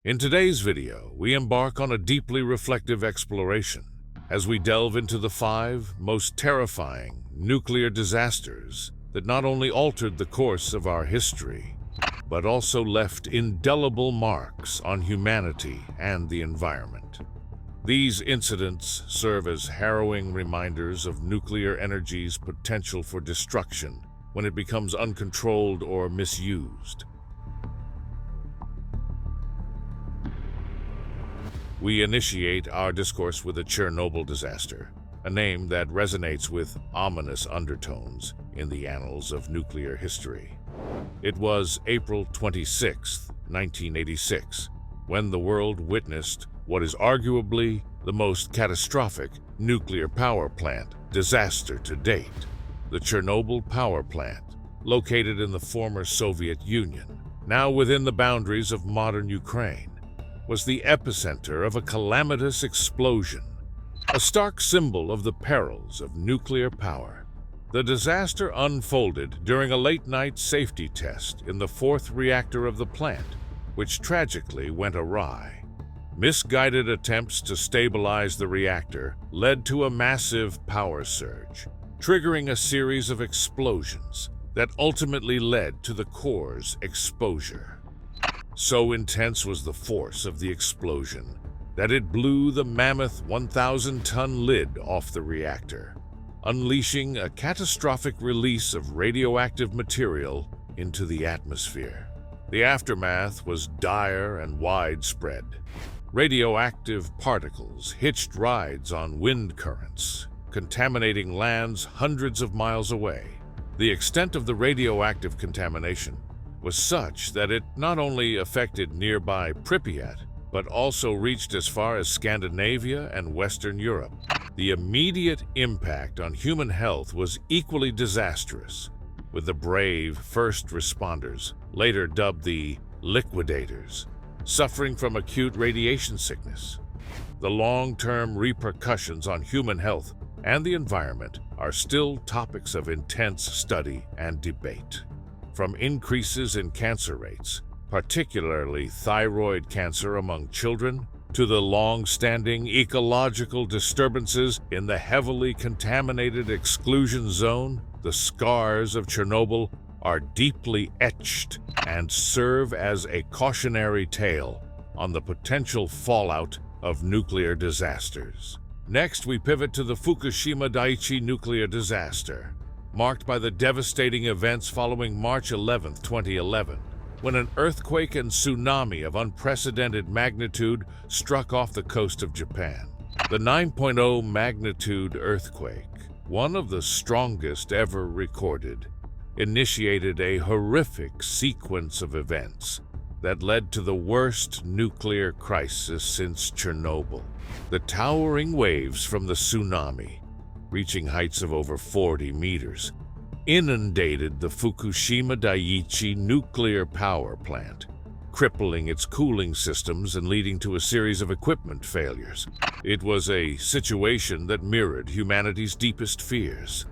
In today's video, we embark on a deeply reflective exploration as we delve into the 5 most terrifying nuclear disasters that not only altered the course of our history, but also left indelible marks on humanity and the environment. These incidents serve as harrowing reminders of nuclear energy's potential for destruction when it becomes uncontrolled or misused. We initiate our discourse with the Chernobyl disaster, a name that resonates with ominous undertones in the annals of nuclear history. It was April 26, 1986, when the world witnessed what is arguably the most catastrophic nuclear power plant disaster to date. The Chernobyl power plant, located in the former Soviet Union, now within the boundaries of modern Ukraine, was the epicenter of a calamitous explosion, a stark symbol of the perils of nuclear power. The disaster unfolded during a late-night safety test in the 4th reactor of the plant, which tragically went awry. Misguided attempts to stabilize the reactor led to a massive power surge, triggering a series of explosions that ultimately led to the core's exposure. So intense was the force of the explosion that it blew the mammoth 1,000-ton lid off the reactor, unleashing a catastrophic release of radioactive material into the atmosphere. The aftermath was dire and widespread. Radioactive particles hitched rides on wind currents, contaminating lands hundreds of miles away. The extent of the radioactive contamination was such that it not only affected nearby Pripyat, but also reached as far as Scandinavia and Western Europe. The immediate impact on human health was equally disastrous, with the brave first responders, later dubbed the liquidators, suffering from acute radiation sickness. The long-term repercussions on human health and the environment are still topics of intense study and debate. From increases in cancer rates, particularly thyroid cancer among children, to the long-standing ecological disturbances in the heavily contaminated exclusion zone, the scars of Chernobyl are deeply etched and serve as a cautionary tale on the potential fallout of nuclear disasters. Next, we pivot to the Fukushima Daiichi nuclear disaster, marked by the devastating events following March 11, 2011, when an earthquake and tsunami of unprecedented magnitude struck off the coast of Japan. The 9.0 magnitude earthquake, one of the strongest ever recorded, initiated a horrific sequence of events that led to the worst nuclear crisis since Chernobyl. The towering waves from the tsunami, reaching heights of over 40 meters, inundated the Fukushima Daiichi nuclear power plant, crippling its cooling systems and leading to a series of equipment failures. It was a situation that mirrored humanity's deepest fears,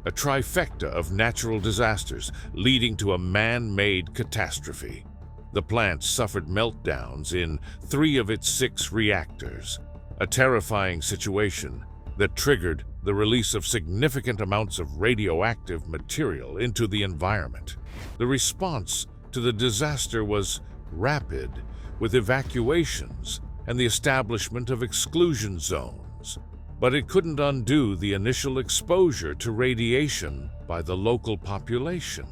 a trifecta of natural disasters leading to a man-made catastrophe. The plant suffered meltdowns in 3 of its 6 reactors, a terrifying situation that triggered the release of significant amounts of radioactive material into the environment. The response to the disaster was rapid, with evacuations and the establishment of exclusion zones. But it couldn't undo the initial exposure to radiation by the local population.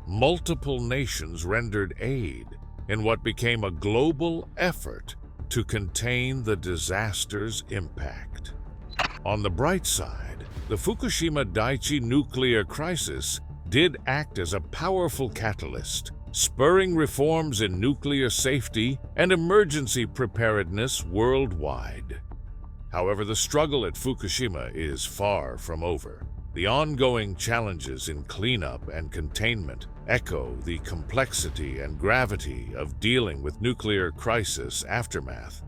Multiple nations rendered aid in what became a global effort to contain the disaster's impact. On the bright side, the Fukushima Daiichi nuclear crisis did act as a powerful catalyst, spurring reforms in nuclear safety and emergency preparedness worldwide. However, the struggle at Fukushima is far from over. The ongoing challenges in cleanup and containment echo the complexity and gravity of dealing with nuclear crisis aftermath.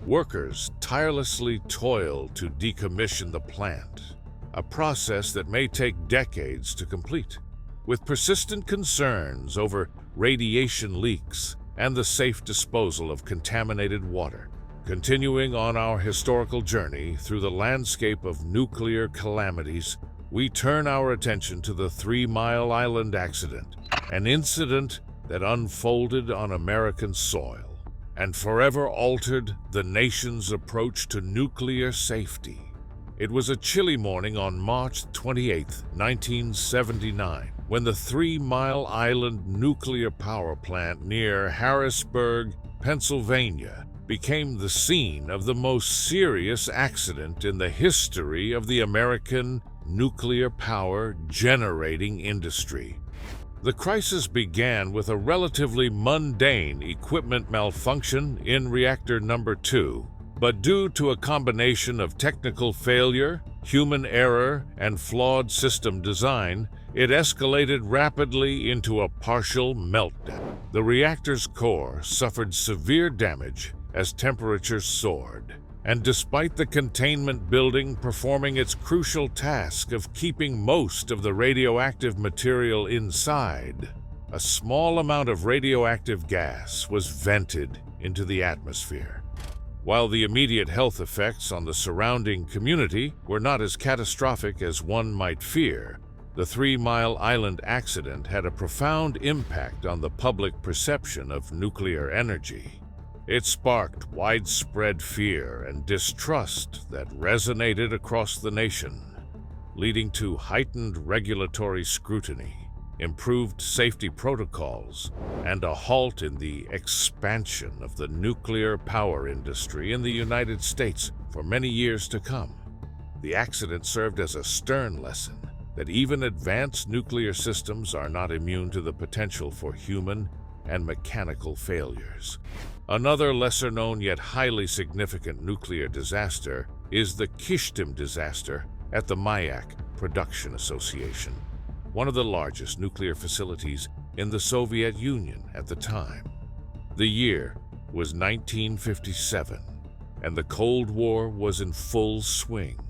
Workers tirelessly toil to decommission the plant, a process that may take decades to complete. With persistent concerns over radiation leaks and the safe disposal of contaminated water. Continuing on our historical journey through the landscape of nuclear calamities, we turn our attention to the 3 Mile Island accident, an incident that unfolded on American soil and forever altered the nation's approach to nuclear safety. It was a chilly morning on March 28, 1979, when the 3 Mile Island nuclear power plant near Harrisburg, Pennsylvania, became the scene of the most serious accident in the history of the American nuclear power generating industry. The crisis began with a relatively mundane equipment malfunction in reactor number 2, but due to a combination of technical failure, human error, and flawed system design, it escalated rapidly into a partial meltdown. The reactor's core suffered severe damage as temperatures soared, and despite the containment building performing its crucial task of keeping most of the radioactive material inside, a small amount of radioactive gas was vented into the atmosphere. While the immediate health effects on the surrounding community were not as catastrophic as one might fear, the 3 Mile Island accident had a profound impact on the public perception of nuclear energy. It sparked widespread fear and distrust that resonated across the nation, leading to heightened regulatory scrutiny, improved safety protocols, and a halt in the expansion of the nuclear power industry in the United States for many years to come. The accident served as a stern lesson that even advanced nuclear systems are not immune to the potential for human and mechanical failures. Another lesser-known yet highly significant nuclear disaster is the Kishtim disaster at the Mayak Production Association, one of the largest nuclear facilities in the Soviet Union at the time. The year was 1957, and the Cold War was in full swing,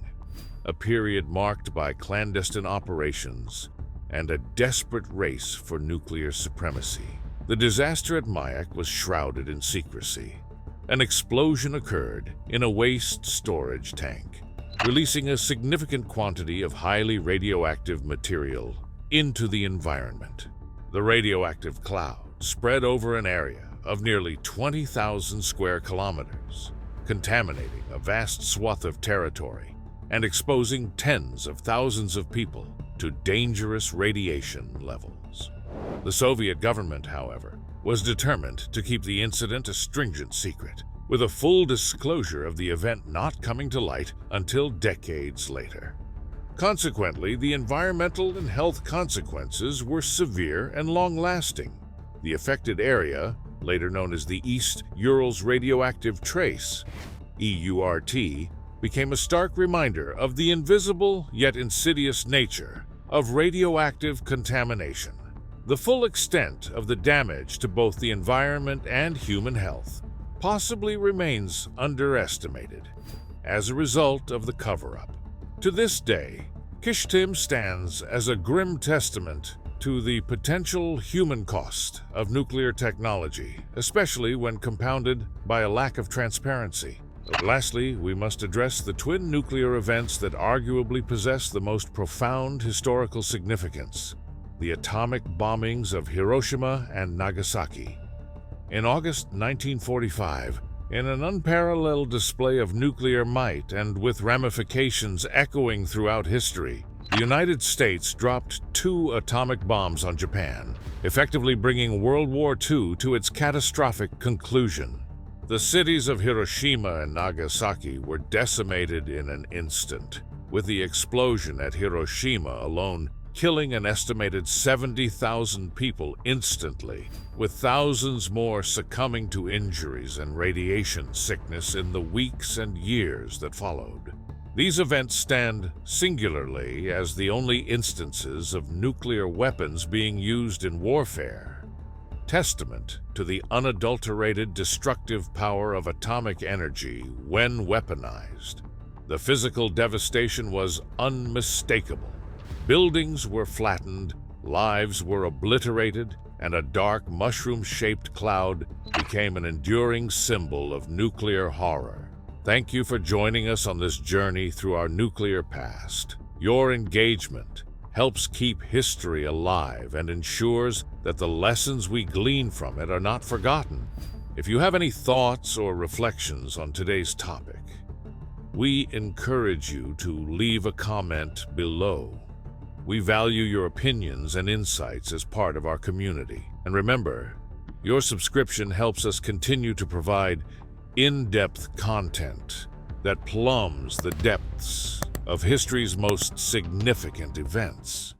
a period marked by clandestine operations and a desperate race for nuclear supremacy. The disaster at Mayak was shrouded in secrecy. An explosion occurred in a waste storage tank, releasing a significant quantity of highly radioactive material into the environment. The radioactive cloud spread over an area of nearly 20,000 square kilometers, contaminating a vast swath of territory and exposing tens of thousands of people to dangerous radiation levels. The Soviet government, however, was determined to keep the incident a stringent secret, with a full disclosure of the event not coming to light until decades later. Consequently, the environmental and health consequences were severe and long-lasting. The affected area, later known as the East Urals Radioactive Trace, EURT, became a stark reminder of the invisible yet insidious nature of radioactive contamination. The full extent of the damage to both the environment and human health possibly remains underestimated as a result of the cover-up. To this day, Kishtim stands as a grim testament to the potential human cost of nuclear technology, especially when compounded by a lack of transparency. But lastly, we must address the twin nuclear events that arguably possess the most profound historical significance: the atomic bombings of Hiroshima and Nagasaki. In August 1945, in an unparalleled display of nuclear might and with ramifications echoing throughout history, the United States dropped 2 atomic bombs on Japan, effectively bringing World War II to its catastrophic conclusion. The cities of Hiroshima and Nagasaki were decimated in an instant, with the explosion at Hiroshima alone killing an estimated 70,000 people instantly, with thousands more succumbing to injuries and radiation sickness in the weeks and years that followed. These events stand singularly as the only instances of nuclear weapons being used in warfare, testament to the unadulterated destructive power of atomic energy when weaponized. The physical devastation was unmistakable. Buildings were flattened, lives were obliterated, and a dark mushroom-shaped cloud became an enduring symbol of nuclear horror. Thank you for joining us on this journey through our nuclear past. Your engagement helps keep history alive and ensures that the lessons we glean from it are not forgotten. If you have any thoughts or reflections on today's topic, we encourage you to leave a comment below. We value your opinions and insights as part of our community. And remember, your subscription helps us continue to provide in-depth content that plumbs the depths of history's most significant events.